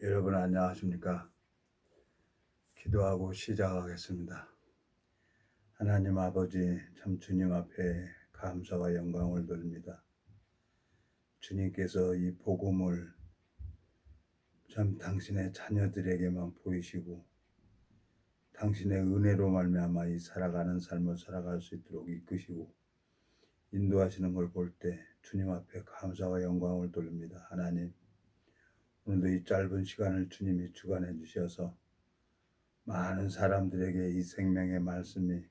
여러분 안녕하십니까? 기도하고 시작하겠습니다. 하나님 아버지, 참 주님 앞에 감사와 영광을 돌립니다. 주님께서 이 복음을 참 당신의 자녀들에게만 보이시고 당신의 은혜로 말미암아 이 살아가는 삶을 살아갈 수 있도록 이끄시고 인도하시는 걸 볼 때 주님 앞에 감사와 영광을 돌립니다. 하나님, 오늘도 이 짧은 시간을 주님이 주관해 주셔서 많은 사람들에게 이 생명의 말씀이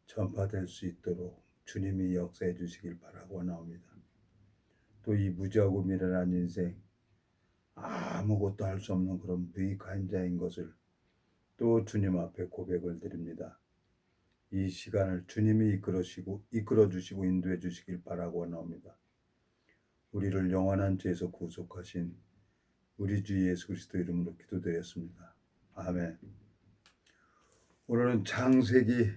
전파될 수 있도록 주님이 역사해 주시길 바라고 나옵니다. 또 이 무지하고 미련한 인생, 아무것도 할 수 없는 그런 무익한 자인 것을 또 주님 앞에 고백을 드립니다. 이 시간을 주님이 이끌어 주시고 인도해 주시길 바라고 나옵니다. 우리를 영원한 죄에서 구속하신 우리 주 예수 그리스도 이름으로 기도드렸습니다. 아멘. 오늘은 창세기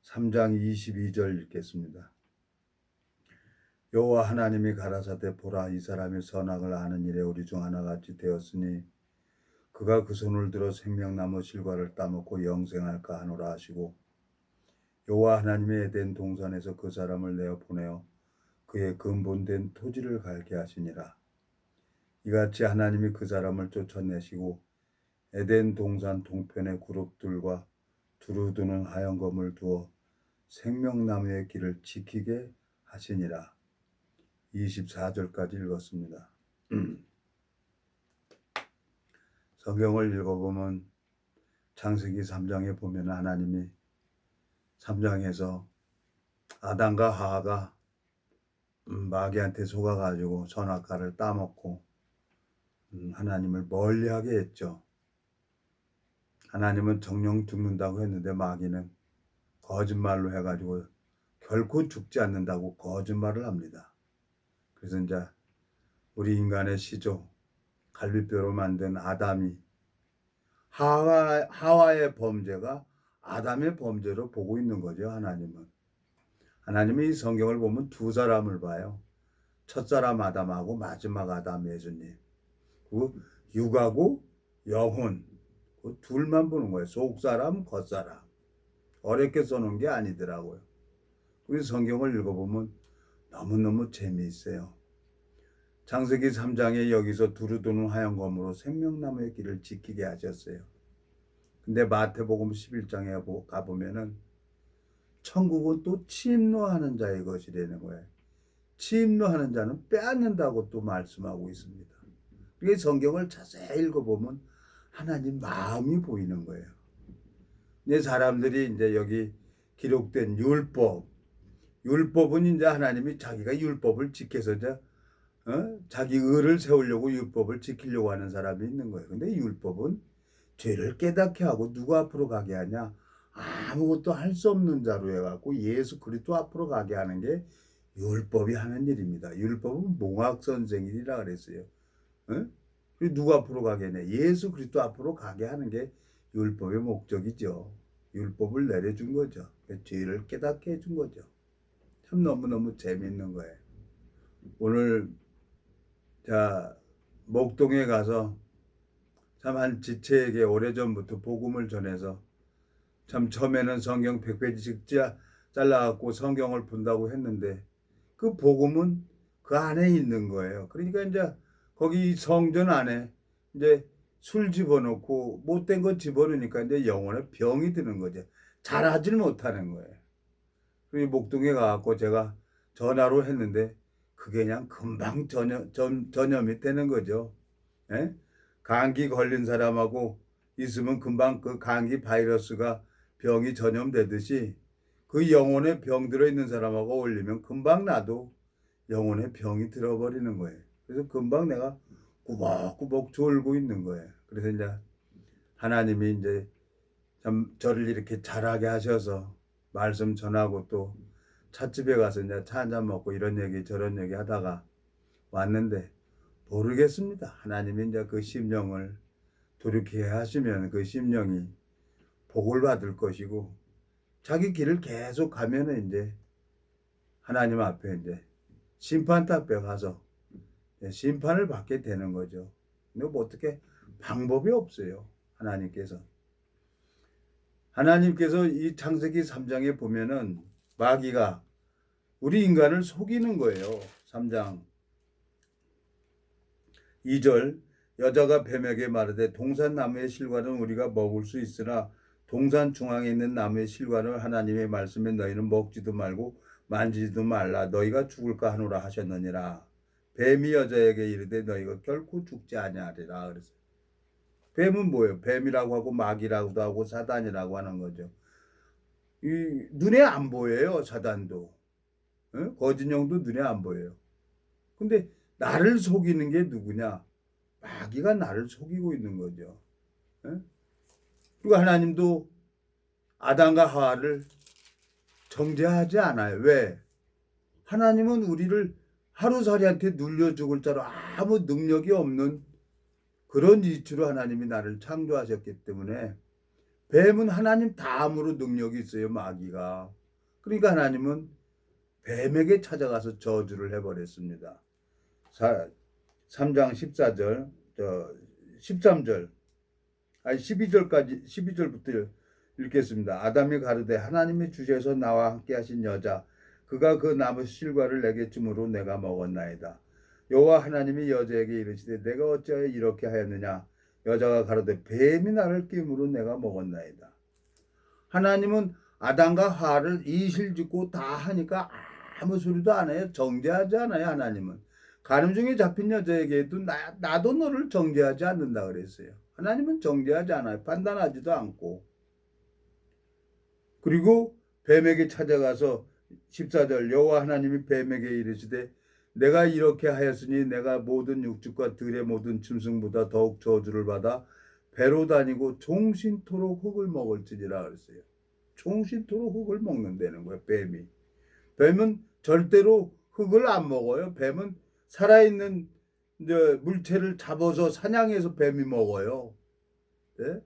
3장 22절 읽겠습니다. 여호와 하나님이 가라사대 보라, 이 사람이 선악을 아는 일에 우리 중 하나같이 되었으니 그가 그 손을 들어 생명나무 실과를 따먹고 영생할까 하노라 하시고, 여호와 하나님이 에덴 동산에서 그 사람을 내어 보내어 그의 근본된 토지를 갈게 하시니라. 이같이 하나님이 그 사람을 쫓아내시고 에덴 동산 동편의 그룹들과 두루두는 하얀검을 두어 생명나무의 길을 지키게 하시니라. 24절까지 읽었습니다. 성경을 읽어보면 창세기 3장에 보면 하나님이 3장에서 아담과 하와가 마귀한테 속아가지고 선악과를 따먹고 하나님을 멀리하게 했죠. 하나님은 정령 죽는다고 했는데 마귀는 거짓말로 해가지고 결코 죽지 않는다고 거짓말을 합니다. 그래서 이제 우리 인간의 시조, 갈비뼈로 만든 아담이 하와의 범죄가 아담의 범죄로 보고 있는 거죠. 하나님이 이 성경을 보면 두 사람을 봐요. 첫사람 아담하고 마지막 아담 예수님. 그 육하고 영혼, 그 둘만 보는 거예요. 속사람, 겉사람. 어렵게 써놓은 게 아니더라고요. 그래서 성경을 읽어보면 너무너무 재미있어요. 창세기 3장에 여기서 두루두는 하얀검으로 생명나무의 길을 지키게 하셨어요. 근데 마태복음 11장에 가보면은 천국은 또 침노하는 자의 것이라는 거예요. 침노하는 자는 빼앗는다고 또 말씀하고 있습니다. 그게 성경을 자세히 읽어보면 하나님 마음이 보이는 거예요. 이제 사람들이 이제 여기 기록된 율법은 이제 하나님이 자기가 율법을 지켜서 이제 자기 의를 세우려고 율법을 지키려고 하는 사람이 있는 거예요. 근데 율법은 죄를 깨닫게 하고 누구 앞으로 가게 하냐? 아무것도 할 수 없는 자로 해갖고 예수 그리스도 앞으로 가게 하는 게 율법이 하는 일입니다. 율법은 몽학 선생이라 그랬어요. 누구 앞으로 가게 하냐? 예수 그리스도 앞으로 가게 하는 게 율법의 목적이죠. 율법을 내려준 거죠. 죄를 깨닫게 해준 거죠. 참 너무너무 재밌는 거예요. 오늘 목동에 가서 참 한 지체에게 오래전부터 복음을 전해서 참 처음에는 성경 100페이지씩 잘라갖고 성경을 본다고 했는데 그 복음은 그 안에 있는 거예요. 그러니까 이제 거기 성전 안에 이제 술 집어넣고 못된 거 집어넣으니까 이제 영혼에 병이 드는 거죠. 잘하지는 못하는 거예요. 그리고 목동에 가갖고 제가 전화로 했는데 그게 그냥 금방 전염이 되는 거죠. 예? 감기 걸린 사람하고 있으면 금방 그 감기 바이러스가 병이 전염되듯이 그 영혼에 병 들어있는 사람하고 어울리면 금방 나도 영혼에 병이 들어버리는 거예요. 그래서 금방 내가 꾸벅꾸벅 졸고 있는 거예요. 그래서 이제 하나님이 이제 참 저를 이렇게 잘하게 하셔서 말씀 전하고 또 찻집에 가서 이제 차 한잔 먹고 이런 얘기 저런 얘기 하다가 왔는데 모르겠습니다. 하나님이 이제 그 심령을 돌이키게 하시면 그 심령이 복을 받을 것이고 자기 길을 계속 가면은 이제 하나님 앞에 이제 심판탑에 가서 심판을 받게 되는 거죠. 근데 뭐 어떻게 방법이 없어요. 하나님께서 이 창세기 3장에 보면은 마귀가 우리 인간을 속이는 거예요. 3장 2절 여자가 뱀에게 말하되 동산 나무의 실과는 우리가 먹을 수 있으나 동산 중앙에 있는 나무의 실과는 하나님의 말씀에 너희는 먹지도 말고 만지지도 말라 너희가 죽을까 하노라 하셨느니라. 뱀이 여자에게 이르되 너희가 결코 죽지 아니하리라 그랬어요. 뱀은 뭐예요? 뱀이라고 하고 마귀라고도 하고 사단이라고 하는 거죠. 이 눈에 안 보여요. 사단도. 거짓령도 눈에 안 보여요. 근데 나를 속이는 게 누구냐? 마귀가 나를 속이고 있는 거죠. 그리고 하나님도 아담과 하와를 정죄하지 않아요. 왜? 하나님은 우리를 하루살이한테 눌려 죽을 자로 아무 능력이 없는 그런 이치로 하나님이 나를 창조하셨기 때문에 뱀은 하나님 다음으로 능력이 있어요. 마귀가. 그러니까 하나님은 뱀에게 찾아가서 저주를 해버렸습니다. 3장 14절 13절 아니 12절부터 읽겠습니다. 아담이 가르되 하나님이 주셔서 나와 함께 하신 여자 그가 그 나무 실과를 내게 주므로 내가 먹었나이다. 여호와 하나님이 여자에게 이르시되 내가 어찌하여 이렇게 하였느냐. 여자가 가로되 뱀이 나를 끼므로 내가 먹었나이다. 하나님은 아담과 하와를 이실짓고 다 하니까 아무 소리도 안 해요. 정죄하지 않아요. 하나님은 가늠중에 잡힌 여자에게도 나도 너를 정죄하지 않는다 그랬어요. 하나님은 정죄하지 않아요. 판단하지도 않고. 그리고 뱀에게 찾아가서 14절 여호와 하나님이 뱀에게 이르시되 내가 이렇게 하였으니 내가 모든 육축과 들의 모든 짐승보다 더욱 저주를 받아 배로 다니고 종신토록 흙을 먹을지니라 그랬어요. 종신토록 흙을 먹는다는 거예요. 뱀은 절대로 흙을 안 먹어요. 뱀은 살아있는 물체를 잡아서 사냥해서 뱀이 먹어요. 네?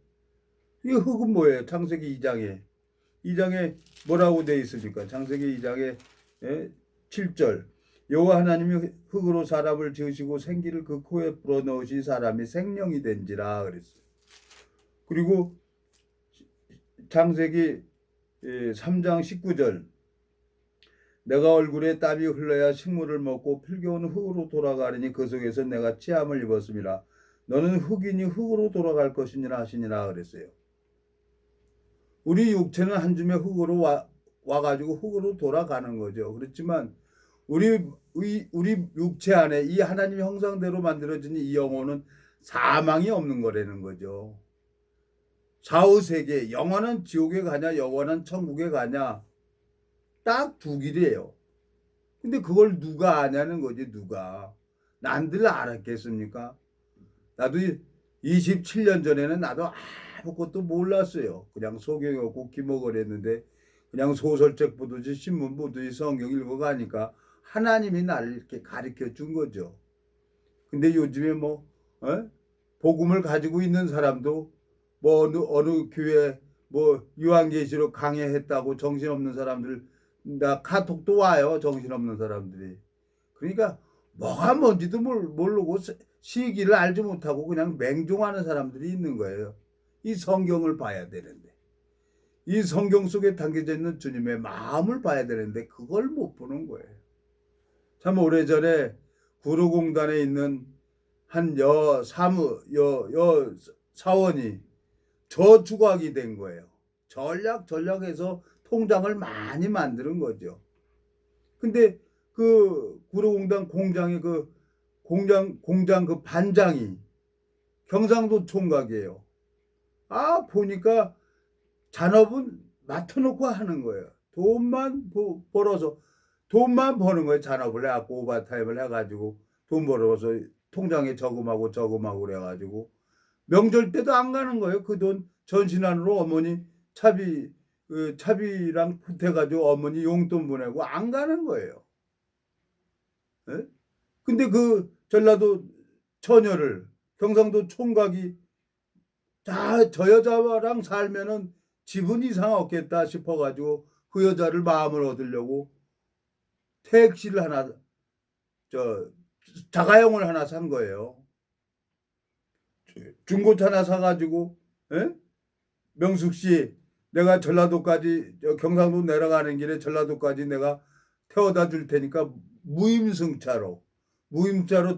이 흙은 뭐예요? 창세기 2장에 뭐라고 되어 있습니까? 창세기 2장에 7절 여호와 하나님이 흙으로 사람을 지으시고 생기를 그 코에 불어넣으신 사람이 생명이 된지라 그랬어요. 그리고 창세기 3장 19절 내가 얼굴에 땀이 흘러야 식물을 먹고 필겨온 흙으로 돌아가리니 그 속에서 내가 치함을 입었음이라. 너는 흙이니 흙으로 돌아갈 것이니라 하시니라 그랬어요. 우리 육체는 한 줌의 흙으로 와가지고 흙으로 돌아가는 거죠. 그렇지만 우리 육체 안에 이 하나님의 형상대로 만들어진 이 영혼은 사망이 없는 거라는 거죠. 사후세계 영원한 지옥에 가냐 영원한 천국에 가냐 딱 두 길이에요. 근데 그걸 누가 아냐는 거지. 누가 난들 알았겠습니까? 나도 27년 전에는 나도 아무것도 몰랐어요. 그냥 소경 읽고 기목을 했는데 그냥 소설책 보듯이 신문 보듯이 성경 읽어가니까 하나님이 나를 이렇게 가르쳐 준 거죠. 근데 요즘에 복음을 가지고 있는 사람도 어느 교회 유한계시록 강해했다고 정신없는 사람들 나 카톡도 와요. 정신없는 사람들이. 그러니까 뭐가 뭔지도 모르고 시기를 알지 못하고 그냥 맹종하는 사람들이 있는 거예요. 이 성경을 봐야 되는데 이 성경 속에 담겨져 있는 주님의 마음을 봐야 되는데 그걸 못 보는 거예요. 참 오래전에 구로공단에 있는 한 사원이 저주각이 된 거예요. 전략해서 통장을 많이 만드는 거죠. 근데 그 구로공단 공장의 공장 그 반장이 경상도 총각이에요. 보니까 잔업은 맡아놓고 하는 거예요. 돈만 벌어서 돈만 버는 거예요. 잔업을 해갖고 오버타임을 해가지고 돈 벌어서 통장에 저금하고 그래가지고 명절 때도 안 가는 거예요. 그 돈 전신환으로 어머니 차비랑 붙여가지고 어머니 용돈 보내고 안 가는 거예요. 네? 근데 그 전라도 처녀를 경상도 총각이 저 여자랑 살면은 집은 이상 없겠다 싶어가지고 그 여자를 마음을 얻으려고 택시를 하나 자가용을 하나 산 거예요. 중고차 하나 사가지고, 예? 명숙 씨, 내가 전라도까지 경상도 내려가는 길에 전라도까지 내가 태워다 줄 테니까 무임차로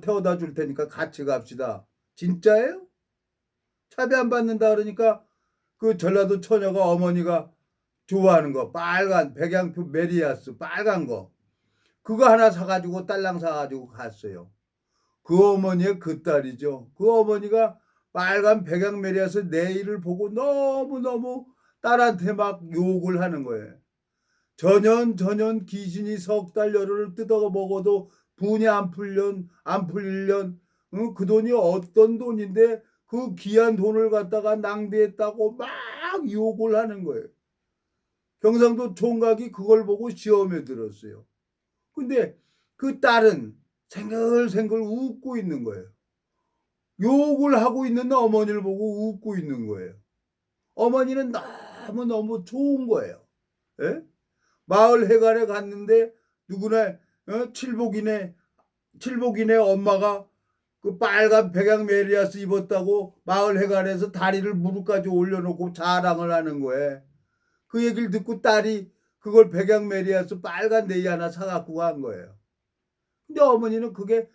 태워다 줄 테니까 같이 갑시다. 진짜예요? 차비 안 받는다 그러니까 그 전라도 처녀가 어머니가 좋아하는 거 빨간 백양표 메리아스 빨간 거 그거 하나 사가지고 딸랑 사가지고 갔어요. 그 어머니의 그 딸이죠. 그 어머니가 빨간 백양 메리아스 내일을 보고 너무너무 딸한테 막 욕을 하는 거예요. 전년 귀신이 석 달 열흘을 뜯어 먹어도 분이 안 풀리련 그 돈이 어떤 돈인데 그 귀한 돈을 갖다가 낭비했다고 막 욕을 하는 거예요. 경상도 총각이 그걸 보고 시험에 들었어요. 근데 그 딸은 생글생글 웃고 있는 거예요. 욕을 하고 있는 어머니를 보고 웃고 있는 거예요. 어머니는 너무너무 좋은 거예요. 예? 마을 회관에 갔는데 누구나 칠복이네 엄마가 그 빨간 백양 메리아스 입었다고 마을 회관에서 다리를 무릎까지 올려놓고 자랑을 하는 거예요. 그 얘기를 듣고 딸이 그걸 백양 메리아스 빨간 네이 하나 사갖고 간 거예요. 근데 어머니는 그게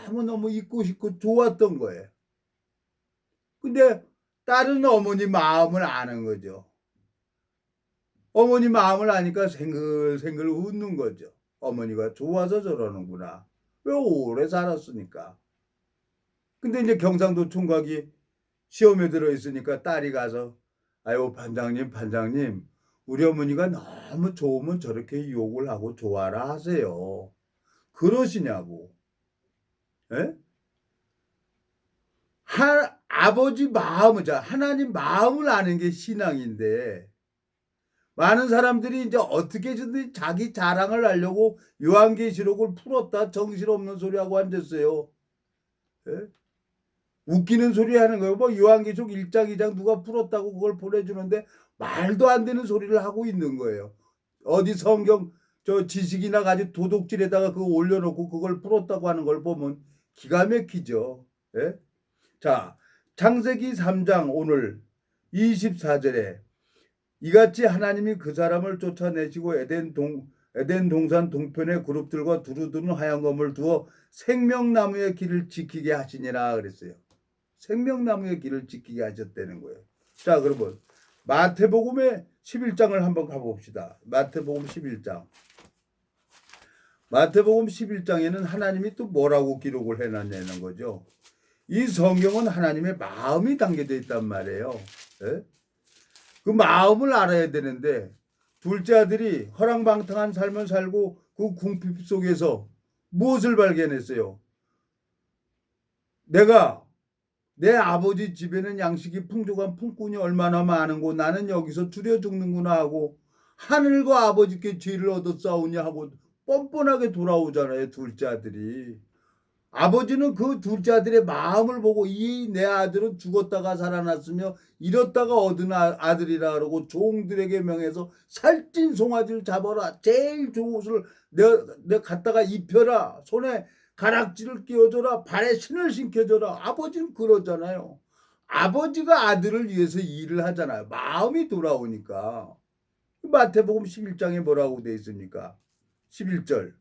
너무너무 입고 싶고 좋았던 거예요. 근데 딸은 어머니 마음을 아는 거죠. 어머니 마음을 아니까 생글생글 웃는 거죠. 어머니가 좋아서 저러는구나. 왜 오래 살았으니까. 근데 이제 경상도 총각이 시험에 들어있으니까 딸이 가서 아유 반장님 우리 어머니가 너무 좋으면 저렇게 욕을 하고 좋아라 하세요. 그러시냐고. 에? 아버지 마음을 하나님 마음을 아는 게 신앙인데 많은 사람들이 이제 어떻게든 자기 자랑을 하려고 요한계시록을 풀었다 정신없는 소리하고 앉았어요. 예? 웃기는 소리 하는 거예요. 뭐 요한계시록 1장 2장 누가 풀었다고 그걸 보내주는데 말도 안 되는 소리를 하고 있는 거예요. 어디 성경 지식이나 가지고 도둑질에다가 그거 올려놓고 그걸 풀었다고 하는 걸 보면 기가 막히죠. 예? 자, 창세기 3장 오늘 24절에 이같이 하나님이 그 사람을 쫓아내시고 에덴 동산 동편의 그룹들과 두루두루 하얀 검을 두어 생명나무의 길을 지키게 하시니라 그랬어요. 생명나무의 길을 지키게 하셨다는 거예요. 자, 그러면 마태복음의 11장을 한번 가봅시다. 마태복음 11장. 마태복음 11장에는 하나님이 또 뭐라고 기록을 해놨냐는 거죠. 이 성경은 하나님의 마음이 담겨져 있단 말이에요. 예? 그 마음을 알아야 되는데 둘째 아들이 허랑방탕한 삶을 살고 그 궁핍 속에서 무엇을 발견했어요? 내가 내 아버지 집에는 양식이 풍족한 품꾼이 얼마나 많은고 나는 여기서 줄여 죽는구나 하고 하늘과 아버지께 죄를 얻어 싸우냐 하고 뻔뻔하게 돌아오잖아요. 둘째 아들이. 아버지는 그 둘째 아들의 마음을 보고 이 내 아들은 죽었다가 살아났으며 잃었다가 얻은 아들이라 그러고 종들에게 명해서 살찐 송아지를 잡아라. 제일 좋은 옷을 내가 갖다가 입혀라. 손에 가락지를 끼워줘라. 발에 신을 신겨줘라. 아버지는 그러잖아요. 아버지가 아들을 위해서 일을 하잖아요. 마음이 돌아오니까. 마태복음 11장에 뭐라고 돼 있습니까? 11절.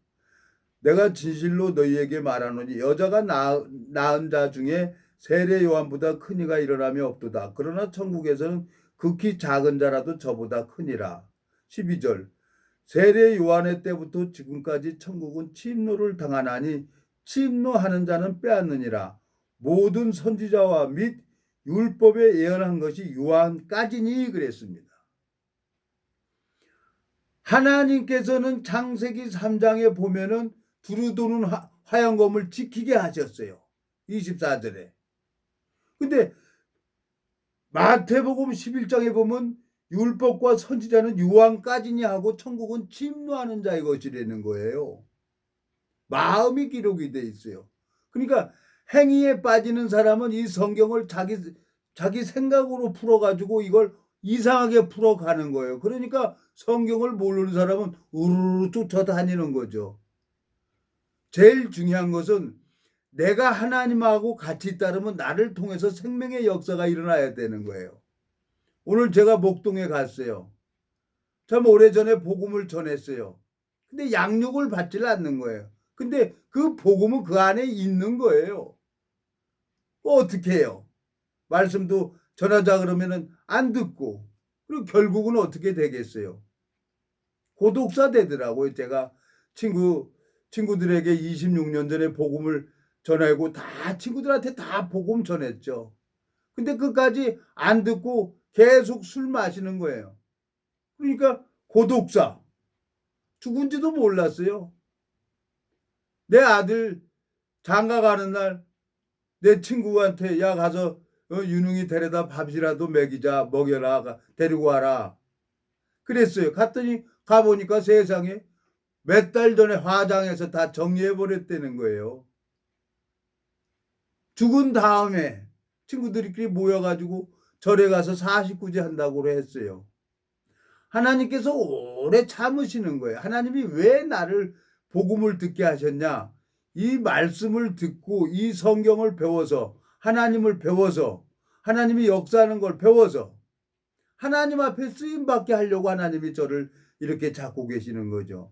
내가 진실로 너희에게 말하노니 여자가 낳은 자 중에 세례 요한보다 큰 이가 일어남이 없도다. 그러나 천국에서는 극히 작은 자라도 저보다 크니라. 12절. 세례 요한의 때부터 지금까지 천국은 침노를 당하나니 침노하는 자는 빼앗느니라. 모든 선지자와 및 율법에 예언한 것이 요한까지니 그랬습니다. 하나님께서는 창세기 3장에 보면은 두루두는 하얀 검을 지키게 하셨어요. 24절에. 근데 마태복음 11장에 보면 율법과 선지자는 요한까지니 하고 천국은 침노하는 자의 것이라는 거예요. 마음이 기록이 돼 있어요. 그러니까 행위에 빠지는 사람은 이 성경을 자기 생각으로 풀어가지고 이걸 이상하게 풀어가는 거예요. 그러니까 성경을 모르는 사람은 우르르 쫓아다니는 거죠. 제일 중요한 것은 내가 하나님하고 같이 있다면 나를 통해서 생명의 역사가 일어나야 되는 거예요. 오늘 제가 목동에 갔어요. 참 오래전에 복음을 전했어요. 근데 양육을 받질 않는 거예요. 근데 그 복음은 그 안에 있는 거예요. 어떻게 해요? 말씀도 전하자 그러면은 안 듣고, 그리고 결국은 어떻게 되겠어요? 고독사 되더라고요. 제가 친구들에게 26년 전에 복음을 전하고 다 친구들한테 다 복음 전했죠. 근데 끝까지 안 듣고 계속 술 마시는 거예요. 그러니까 고독사. 죽은지도 몰랐어요. 내 아들 장가 가는 날 내 친구한테 야 가서 유능이 데려다 밥이라도 먹여라 데리고 와라 그랬어요. 갔더니 가보니까 세상에 몇 달 전에 화장해서 다 정리해버렸다는 거예요. 죽은 다음에 친구들끼리 모여가지고 절에 가서 49제 한다고 했어요. 하나님께서 오래 참으시는 거예요. 하나님이 왜 나를 복음을 듣게 하셨냐? 이 말씀을 듣고 이 성경을 배워서 하나님을 배워서 하나님이 역사하는 걸 배워서 하나님 앞에 쓰임받게 하려고 하나님이 저를 이렇게 잡고 계시는 거죠.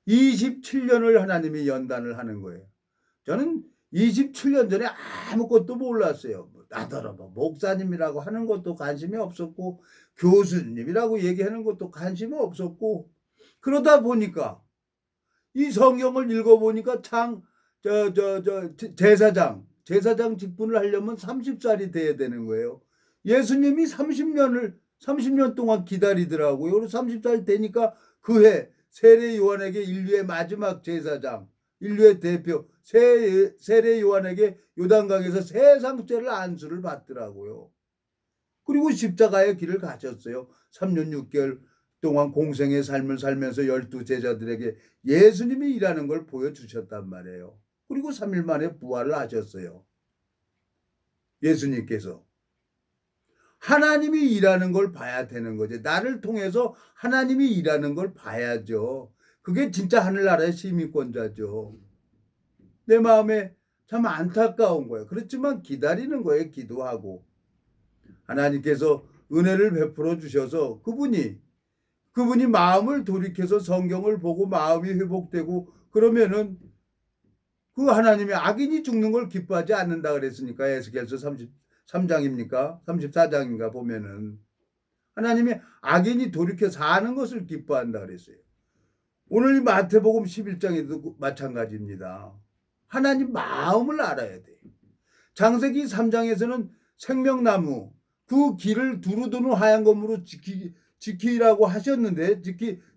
27년을 하나님이 연단을 하는 거예요. 저는 27년 전에 아무것도 몰랐어요. 나더러 목사님이라고 하는 것도 관심이 없었고 교수님이라고 얘기하는 것도 관심이 없었고 그러다 보니까 이 성경을 읽어보니까 제사장 직분을 하려면 30살이 돼야 되는 거예요. 예수님이 30년 동안 기다리더라고요. 그리고 30살 되니까 그 해 세례 요한에게 인류의 마지막 제사장, 인류의 대표 세례 요한에게 요단강에서 세상죄를 안수를 받더라고요. 그리고 십자가의 길을 가셨어요. 3년 6개월 동안 공생의 삶을 살면서 12제자들에게 예수님이 일하는 걸 보여주셨단 말이에요. 그리고 3일 만에 부활을 하셨어요. 예수님께서. 하나님이 일하는 걸 봐야 되는 거죠. 나를 통해서 하나님이 일하는 걸 봐야죠. 그게 진짜 하늘나라의 시민권자죠. 내 마음에 참 안타까운 거예요. 그렇지만 기다리는 거예요. 기도하고. 하나님께서 은혜를 베풀어 주셔서 그분이 마음을 돌이켜서 성경을 보고 마음이 회복되고 그러면은 그 하나님이 악인이 죽는 걸 기뻐하지 않는다 그랬으니까 에스겔서 33장입니까? 34장인가 보면은 하나님이 악인이 돌이켜 사는 것을 기뻐한다 그랬어요. 오늘 이 마태복음 11장에도 마찬가지입니다. 하나님 마음을 알아야 돼요. 창세기 3장에서는 생명나무 그 길을 두루두루 하얀 검으로 지키라고 하셨는데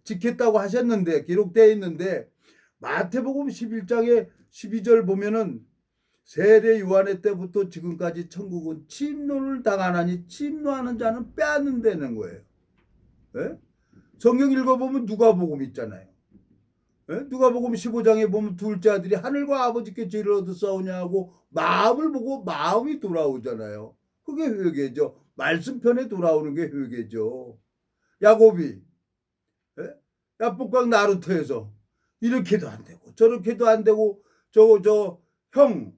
지켰다고 하셨는데 기록되어 있는데 마태복음 11장에 12절 보면은 세례 요한의 때부터 지금까지 천국은 침노를 당하나니 침노하는 자는 빼앗는다는 거예요. 네? 성경 읽어보면 누가복음 있잖아요. 네? 누가복음 15장에 보면 둘째 아들이 하늘과 아버지께 죄를 얻어 싸우냐고 마음을 보고 마음이 돌아오잖아요. 그게 회개죠. 말씀편에 돌아오는 게 회개죠. 야곱이 야복강 나루터에서 이렇게도 안 되고 저렇게도 안 되고 형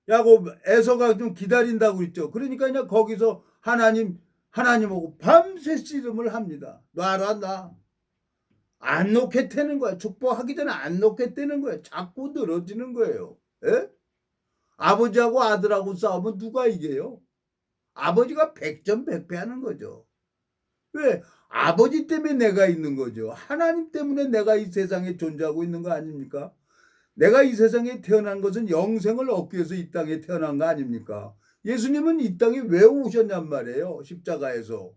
야곱 에서가 좀 기다린다고 했죠. 그러니까 그냥 거기서 하나님하고 밤새 씨름을 합니다. 놔라 놔. 안 놓겠다는 거야. 축복하기 전에 안 놓겠다는 거야. 자꾸 늘어지는 거예요. 에? 아버지하고 아들하고 싸우면 누가 이겨요? 아버지가 백전백패하는 거죠. 왜? 아버지 때문에 내가 있는 거죠. 하나님 때문에 내가 이 세상에 존재하고 있는 거 아닙니까? 내가 이 세상에 태어난 것은 영생을 얻기 위해서 이 땅에 태어난 거 아닙니까? 예수님은 이 땅에 왜 오셨냔 말이에요. 십자가에서.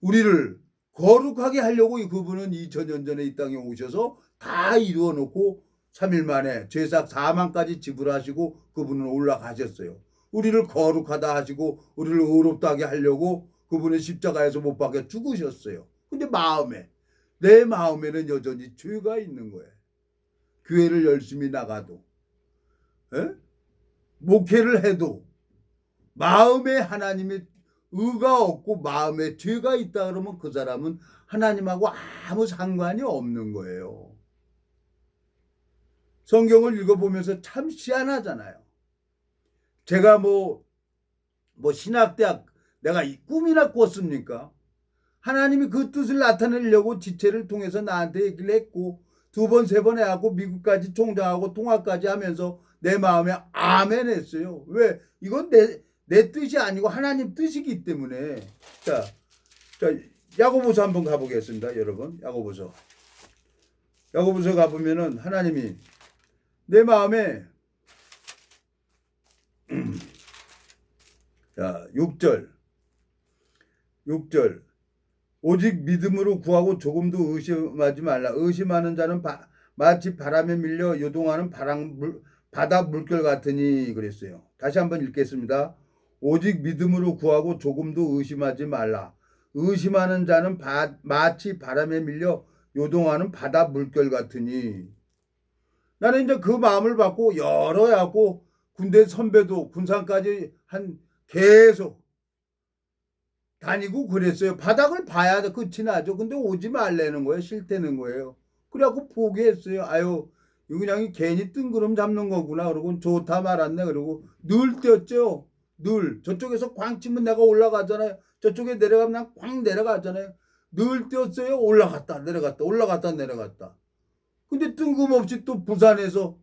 우리를 거룩하게 하려고 그분은 2000년 전에 이 땅에 오셔서 다 이루어 놓고 3일 만에 죄삭 사망까지 지불하시고 그분은 올라가셨어요. 우리를 거룩하다 하시고 우리를 의롭다 하게 하려고 그분은 십자가에서 못 박혀 죽으셨어요. 근데 내 마음에는 여전히 죄가 있는 거예요. 교회를 열심히 나가도 목회를 해도 마음에 하나님의 의가 없고 마음에 죄가 있다 그러면 그 사람은 하나님하고 아무 상관이 없는 거예요. 성경을 읽어보면서 참 희한하잖아요. 제가 뭐 신학대학 내가 이 꿈이나 꿨습니까? 하나님이 그 뜻을 나타내려고 지체를 통해서 나한테 얘기를 했고 2번, 3번 해갖고 미국까지 총장하고 통화까지 하면서 내 마음에 아멘 했어요. 왜? 이건 내 뜻이 아니고 하나님 뜻이기 때문에. 자, 야고보서 한번 가보겠습니다. 여러분, 야고보서 가보면은 하나님이 내 마음에 자, 6절 오직 믿음으로 구하고 조금도 의심하지 말라. 의심하는 자는 마치 바람에 밀려 요동하는 바다 물결 같으니 그랬어요. 다시 한번 읽겠습니다. 오직 믿음으로 구하고 조금도 의심하지 말라. 의심하는 자는 마치 바람에 밀려 요동하는 바다 물결 같으니. 나는 이제 그 마음을 받고 여러 해갖고 군대 선배도 군산까지 계속 다니고 그랬어요. 바닥을 봐야 끝이 나죠. 근데 오지 말라는 거예요. 싫다는 거예요. 그래갖고 포기했어요. 아유, 이거 그냥 괜히 뜬구름 잡는 거구나. 그러고 좋다 말았네. 그러고 늘 뛰었죠. 늘. 저쪽에서 꽝 치면 내가 올라가잖아요. 저쪽에 내려가면 꽝 내려가잖아요. 늘 뛰었어요. 올라갔다 내려갔다 올라갔다 내려갔다. 근데 뜬금없이 또 부산에서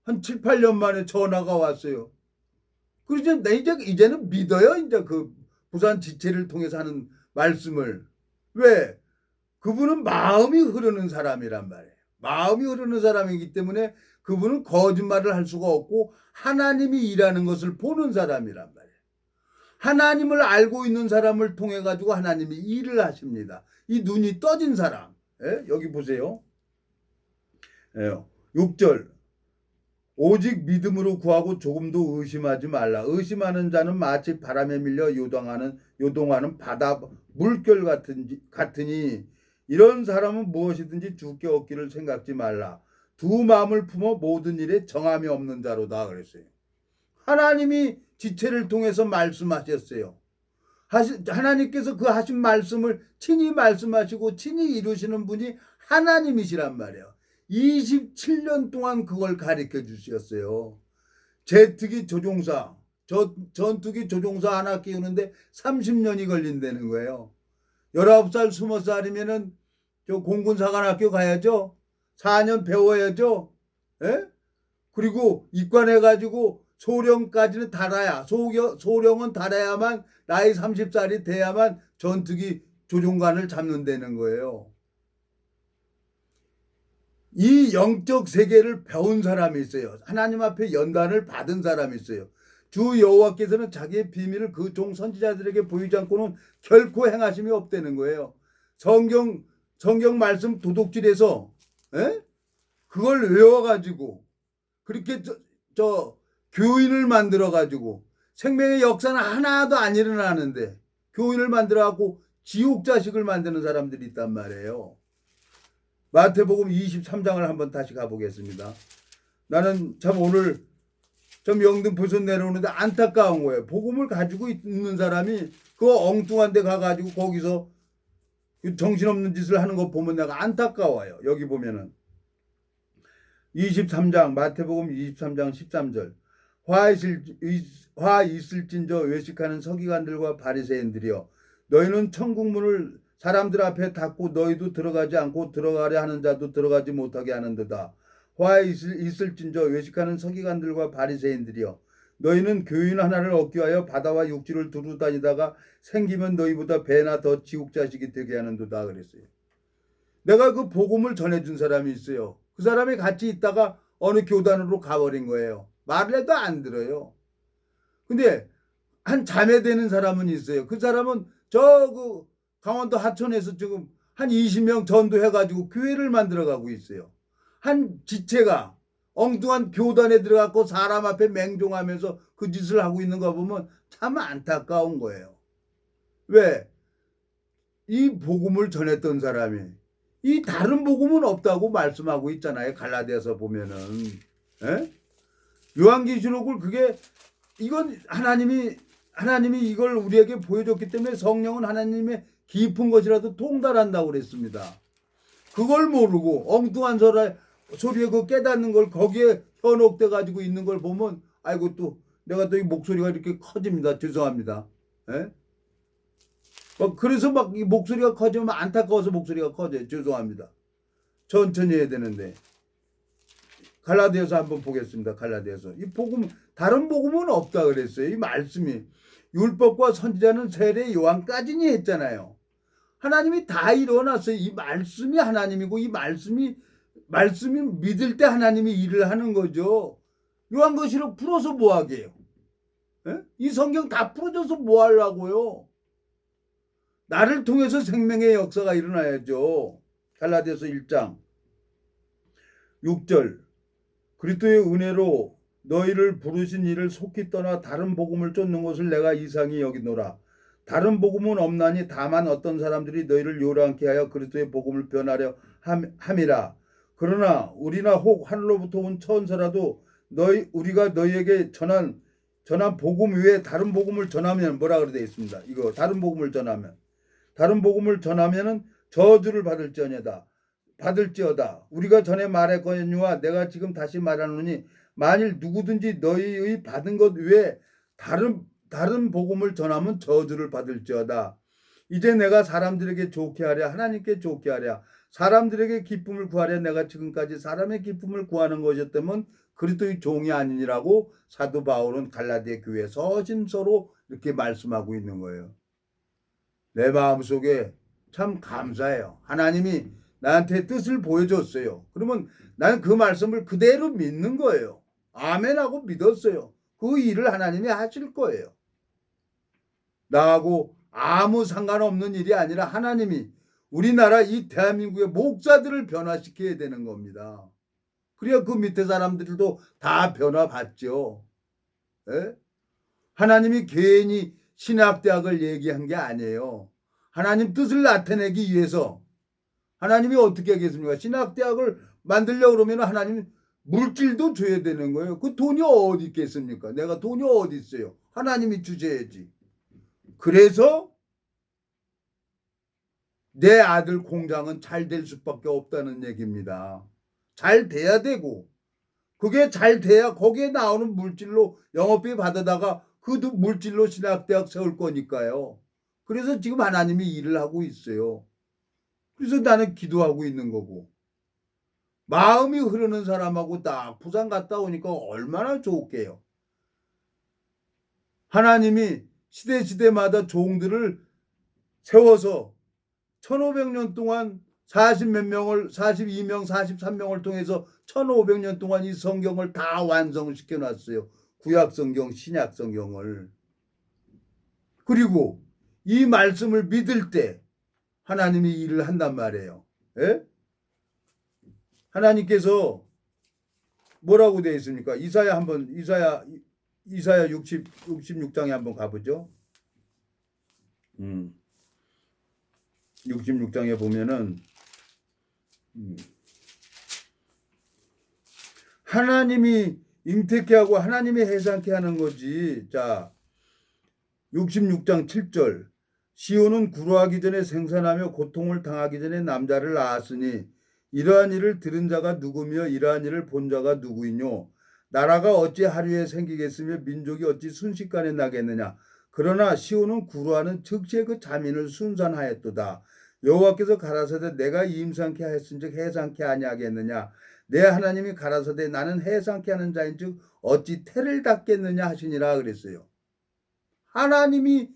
한 7, 8년 만에 전화가 왔어요. 그래서 이제는 믿어요. 이제 그 부산 지체를 통해서 하는 말씀을. 왜? 그분은 마음이 흐르는 사람이란 말이에요. 마음이 흐르는 사람이기 때문에 그분은 거짓말을 할 수가 없고 하나님이 일하는 것을 보는 사람이란 말이에요. 하나님을 알고 있는 사람을 통해 가지고 하나님이 일을 하십니다. 이 눈이 떠진 사람. 여기 보세요. 6절 오직 믿음으로 구하고 조금도 의심하지 말라. 의심하는 자는 마치 바람에 밀려 요동하는 바다 물결 같으니 이런 사람은 무엇이든지 주께 얻기를 생각지 말라. 두 마음을 품어 모든 일에 정함이 없는 자로다 그랬어요. 하나님이 지체를 통해서 말씀하셨어요. 하나님께서 그 하신 말씀을 친히 말씀하시고 친히 이루시는 분이 하나님이시란 말이에요. 27년 동안 그걸 가르쳐 주셨어요. 제트기 조종사, 전투기 조종사 하나 끼우는데 30년이 걸린다는 거예요. 19살, 20살이면은 저 공군사관학교 가야죠. 4년 배워야죠. 그리고 입관해가지고 소령까지는 달아야, 소령은 달아야만 나이 30살이 돼야만 전투기 조종관을 잡는다는 거예요. 이 영적 세계를 배운 사람이 있어요. 하나님 앞에 연단을 받은 사람이 있어요. 주 여호와께서는 자기의 비밀을 그 종 선지자들에게 보이지 않고는 결코 행하심이 없다는 거예요. 성경 말씀 도둑질해서 그걸 외워가지고 그렇게 교인을 만들어가지고 생명의 역사는 하나도 안 일어나는데 교인을 만들어갖고 지옥 자식을 만드는 사람들이 있단 말이에요. 마태복음 23장을 한번 다시 가보겠습니다. 나는 참 오늘 좀 영등포에서 내려오는데 안타까운 거예요. 복음을 가지고 있는 사람이 그 엉뚱한 데 가가지고 거기서 정신없는 짓을 하는 거 보면 내가 안타까워요. 여기 보면은 23장 마태복음 23장 13절 화 있을진저 외식하는 서기관들과 바리새인들이여 너희는 천국문을 사람들 앞에 닫고 너희도 들어가지 않고 들어가려 하는 자도 들어가지 못하게 하는도다. 화 있을진저 외식하는 서기관들과 바리새인들이여 너희는 교인 하나를 얻기 위하여 바다와 육지를 두루 다니다가 생기면 너희보다 배나 더 지옥 자식이 되게 하는도다 그랬어요. 내가 그 복음을 전해준 사람이 있어요. 그 사람이 같이 있다가 어느 교단으로 가버린 거예요. 말을 해도 안 들어요. 근데 한 자매 되는 사람은 있어요. 그 사람은 그 강원도 하천에서 지금 한 20명 전도해가지고 교회를 만들어가고 있어요. 한 지체가 엉뚱한 교단에 들어가고 사람 앞에 맹종하면서 그 짓을 하고 있는 거 보면 참 안타까운 거예요. 왜? 이 복음을 전했던 사람이 이 다른 복음은 없다고 말씀하고 있잖아요. 갈라디아서 보면은. 요한계시록을 이건 하나님이 이걸 우리에게 보여줬기 때문에 성령은 하나님의 깊은 것이라도 통달한다고 그랬습니다. 그걸 모르고 엉뚱한 소리에 그 깨닫는 걸 거기에 현혹돼 가지고 있는 걸 보면 아이고 또 내가 또 이 목소리가 이렇게 커집니다. 죄송합니다. 예? 그래서 막 이 목소리가 커지면 안타까워서 목소리가 커져요. 죄송합니다. 천천히 해야 되는데. 갈라디아서 한번 보겠습니다. 갈라디아서. 이 복음 다른 복음은 없다 그랬어요. 이 말씀이 율법과 선지자는 세례 요한까지니 했잖아요. 하나님이 다 이뤄놨어요. 이 말씀이 하나님이고 이 말씀이 믿을 때 하나님이 일을 하는 거죠. 요한계시록 풀어서 뭐 하게요? 예? 이 성경 다 풀어줘서 뭐 하려고요? 나를 통해서 생명의 역사가 일어나야죠. 갈라디아서 1장 6절 그리스도의 은혜로 너희를 부르신 이를 속히 떠나 다른 복음을 쫓는 것을 내가 이상히 여기노라. 다른 복음은 없나니 다만 어떤 사람들이 너희를 요란케 하여 그리스도의 복음을 변하려 함이라. 그러나 우리나 혹 하늘로부터 온 천사라도 우리가 너희에게 전한 복음 외에 다른 복음을 전하면 뭐라 그래 되어 있습니다. 이거 다른 복음을 전하면은 저주를 받을지어다. 우리가 전에 말했거니와 내가 지금 다시 말하노니 만일 누구든지 너희의 받은 것 외에 다른 복음을 전하면 저주를 받을지어다. 이제 내가 사람들에게 좋게 하랴 하나님께 좋게 하랴 사람들에게 기쁨을 구하랴 내가 지금까지 사람의 기쁨을 구하는 것이었다면 그리스도의 종이 아니니라고 사도 바울은 갈라디아 교회 서신서로 이렇게 말씀하고 있는 거예요. 내 마음속에 참 감사해요. 하나님이 나한테 뜻을 보여줬어요. 그러면 나는 그 말씀을 그대로 믿는 거예요. 아멘하고 믿었어요. 그 일을 하나님이 하실 거예요. 나하고 아무 상관없는 일이 아니라 하나님이 우리나라 이 대한민국의 목사들을 변화시켜야 되는 겁니다. 그래야 그 밑에 사람들도 다 변화받죠. 예? 하나님이 괜히 신학대학을 얘기한 게 아니에요. 하나님 뜻을 나타내기 위해서 하나님이 어떻게 하겠습니까? 신학대학을 만들려고 그러면 하나님 물질도 줘야 되는 거예요. 그 돈이 어디 있겠습니까? 내가 돈이 어디 있어요? 하나님이 주셔야지. 그래서 내 아들 공장은 잘 될 수밖에 없다는 얘기입니다. 잘 돼야 되고 그게 잘 돼야 거기에 나오는 물질로 영업비 받아다가 그 물질로 신학대학 세울 거니까요. 그래서 지금 하나님이 일을 하고 있어요. 그래서 나는 기도하고 있는 거고 마음이 흐르는 사람하고 딱 부산 갔다 오니까 얼마나 좋게요. 하나님이 시대마다 종들을 세워서 1500년 동안 40몇 명을 42명 43명을 통해서 1500년 동안 이 성경을 다 완성시켜 놨어요. 구약성경 신약성경을. 그리고 이 말씀을 믿을 때 하나님이 일을 한단 말이에요. 예? 하나님께서 뭐라고 되어 있습니까? 이사야 66장에 한번 가보죠. 66장에 보면은 하나님이 잉태케 하고 하나님이 해산케 하는 거지. 자, 66장 7절 시온은 구루하기 전에 생산하며 고통을 당하기 전에 남자를 낳았으니 이러한 일을 들은 자가 누구며 이러한 일을 본 자가 누구이뇨. 나라가 어찌 하루에 생기겠으며 민족이 어찌 순식간에 나겠느냐. 그러나 시온은 구루하는 즉시에 그 자민을 순산하였도다. 여호와께서 가라사대 내가 임상케 하였은즉 해상케 아니하겠느냐. 내 하나님이 가라사대 나는 해상케 하는 자인즉 어찌 태를 닦겠느냐 하시니라 그랬어요. 하나님이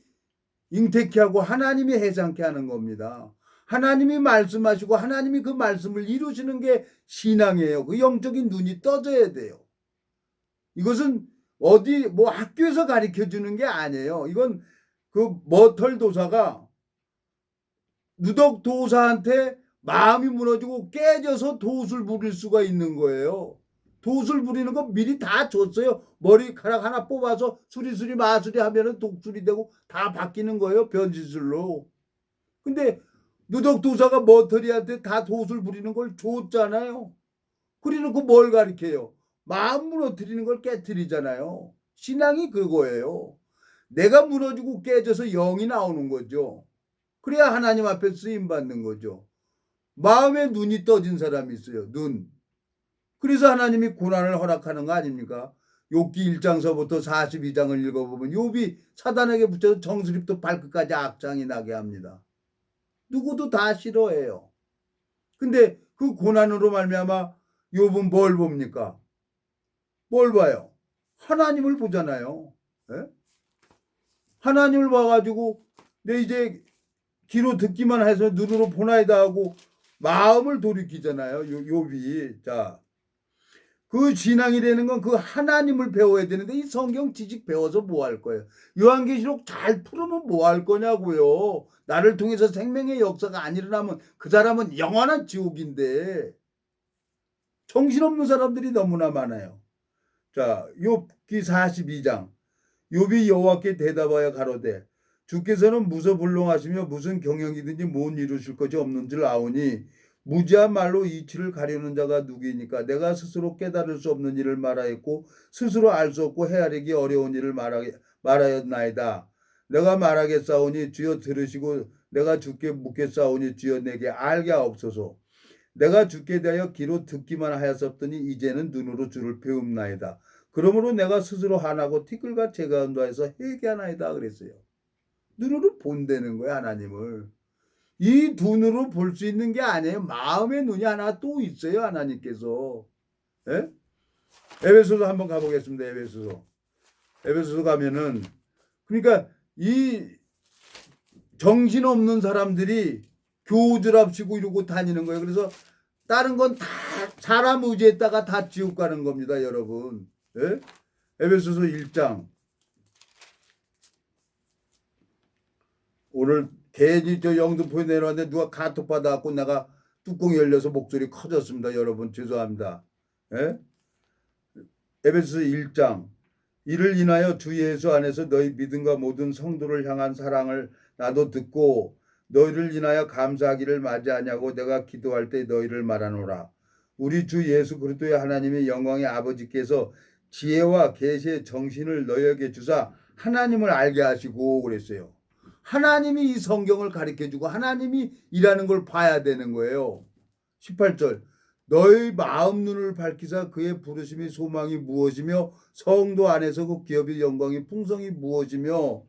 잉태케 하고 하나님이 해상케 하는 겁니다. 하나님이 말씀하시고 하나님이 그 말씀을 이루시는 게 신앙이에요. 그 영적인 눈이 떠져야 돼요. 이것은 어디 뭐 학교에서 가르쳐 주는 게 아니에요. 이건 그 머털 도사가 누덕 도사한테 마음이 무너지고 깨져서 돛을 부릴 수가 있는 거예요. 돛을 부리는 거 미리 다 줬어요. 머리카락 하나 뽑아서 수리수리 마수리 하면은 독수리 되고 다 바뀌는 거예요. 변질술로. 근데 누덕 도사가 머털이한테 다 돛을 부리는 걸 줬잖아요. 그래놓고 뭘 가르쳐요? 마음 무너뜨리는 걸 깨뜨리잖아요. 신앙이 그거예요. 내가 무너지고 깨져서 영이 나오는 거죠. 그래야 하나님 앞에 쓰임 받는 거죠. 마음에 눈이 떠진 사람이 있어요. 눈. 그래서 하나님이 고난을 허락하는 거 아닙니까? 욥기 1장서부터 42장을 읽어보면 욥이 사단에게 붙여서 정수리부터 발끝까지 악장이 나게 합니다. 누구도 다 싫어해요. 근데 그 고난으로 말미암아 욥은 뭘 봅니까? 뭘 봐요? 하나님을 보잖아요. 예? 하나님을 봐가지고 내 이제 귀로 듣기만 해서 눈으로 보나이다 하고 마음을 돌이키잖아요. 욥이. 자, 그 신앙이 되는 건 그 하나님을 배워야 되는데 이 성경 지식 배워서 뭐 할 거예요? 요한계시록 잘 풀으면 뭐 할 거냐고요. 나를 통해서 생명의 역사가 안 일어나면 그 사람은 영원한 지옥인데 정신없는 사람들이 너무나 많아요. 자, 욥기 42장. 욥이 여호와께 대답하여 가로되 주께서는 무소불능하시며 무슨 경영이든지 못 이루실 것이 없는 줄 아오니 무지한 말로 이치를 가려는 자가 누구이니까 내가 스스로 깨달을 수 없는 일을 말하였고 스스로 알 수 없고 헤아리기 어려운 일을 말하였나이다. 내가 말하겠사오니 주여 들으시고 내가 주께 묻겠사오니 주여 내게 알게 하옵소서. 내가 주께 대하여 귀로 듣기만 하였었더니 이제는 눈으로 주를 배움나이다. 그러므로 내가 스스로 화나고 티끌과 재간도해서 회개하나이다 그랬어요. 눈으로 본다는 거예요. 하나님을. 이 눈으로 볼 수 있는 게 아니에요. 마음의 눈이 하나 또 있어요. 하나님께서. 예? 에베소서 한번 가보겠습니다. 에베소서 가면은 그러니까 이 정신없는 사람들이 교주랍시고 이러고 다니는 거예요. 그래서 다른 건 다 사람 의지했다가 다 지옥 가는 겁니다. 여러분. 예? 에베소서 1장. 오늘 괜히 저 영등포에 내려왔는데 누가 카톡 받아갖고 내가 뚜껑이 열려서 목소리 커졌습니다. 여러분 죄송합니다. 예? 에베소서 1장. 이를 인하여 주 예수 안에서 너희 믿음과 모든 성도를 향한 사랑을 나도 듣고 너희를 인하여 감사하기를 맞이하냐고 내가 기도할 때 너희를 말하노라. 우리 주 예수 그리스도의 하나님의 영광의 아버지께서 지혜와 계시의 정신을 너희에게 주사 하나님을 알게 하시고 그랬어요. 하나님이 이 성경을 가르쳐주고 하나님이 일하는 걸 봐야 되는 거예요. 18절. 너희 마음 눈을 밝히사 그의 부르심이 소망이 무엇이며 성도 안에서 그 기업의 영광이 풍성이 무엇이며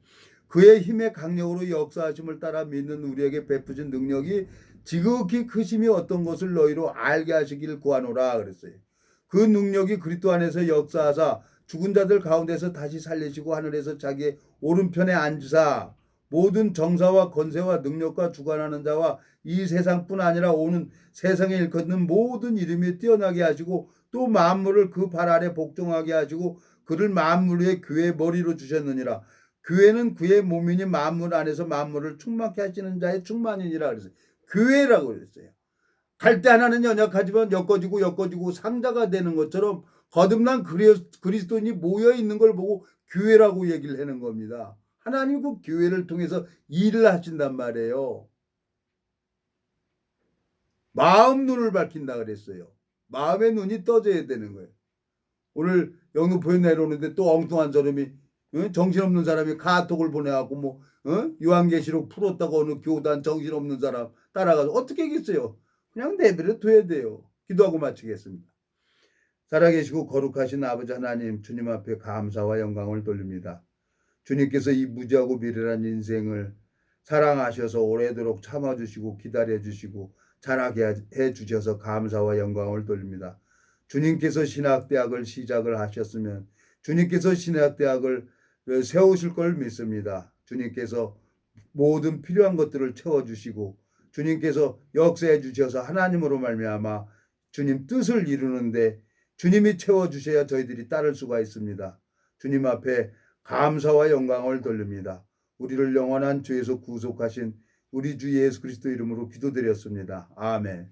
그의 힘의 강력으로 역사하심을 따라 믿는 우리에게 베푸신 능력이 지극히 크심이 어떤 것을 너희로 알게 하시길 구하노라 그랬어요. 그 능력이 그리스도 안에서 역사하사 죽은 자들 가운데서 다시 살리시고 하늘에서 자기의 오른편에 앉으사 모든 정사와 권세와 능력과 주관하는 자와 이 세상뿐 아니라 오는 세상에 일컫는 모든 이름이 뛰어나게 하시고 또 만물을 그 발 아래 복종하게 하시고 그를 만물 위에 교회의 머리로 주셨느니라. 교회는 그의 몸이니 만물 안에서 만물을 충만케 하시는 자의 충만이니라 그랬어요. 교회라고 그랬어요. 갈대 하나는 연약하지만 엮어지고 상자가 되는 것처럼 거듭난 그리스도인이 모여 있는 걸 보고 교회라고 얘기를 하는 겁니다. 하나님 그 교회를 통해서 일을 하신단 말이에요. 마음 눈을 밝힌다 그랬어요. 마음의 눈이 떠져야 되는 거예요. 오늘 영등포에 내려오는데 또 엉뚱한 사람이 정신없는 사람이 카톡을 보내갖고 뭐 요한계시록 풀었다고 어느 교단 정신없는 사람 따라가서 어떻게 하겠어요. 그냥 내버려 둬야 돼요. 기도하고 마치겠습니다. 살아계시고 거룩하신 아버지 하나님, 주님 앞에 감사와 영광을 돌립니다. 주님께서 이 무지하고 미련한 인생을 사랑하셔서 오래도록 참아주시고 기다려주시고 자라게 해주셔서 감사와 영광을 돌립니다. 주님께서 신학대학을 시작을 하셨으면 주님께서 신학대학을 세우실 걸 믿습니다. 주님께서 모든 필요한 것들을 채워주시고 주님께서 역사해 주셔서 하나님으로 말미암아 주님 뜻을 이루는데 주님이 채워주셔야 저희들이 따를 수가 있습니다. 주님 앞에 감사와 영광을 돌립니다. 우리를 영원한 죄에서 구속하신 우리 주 예수 그리스도 이름으로 기도드렸습니다. 아멘.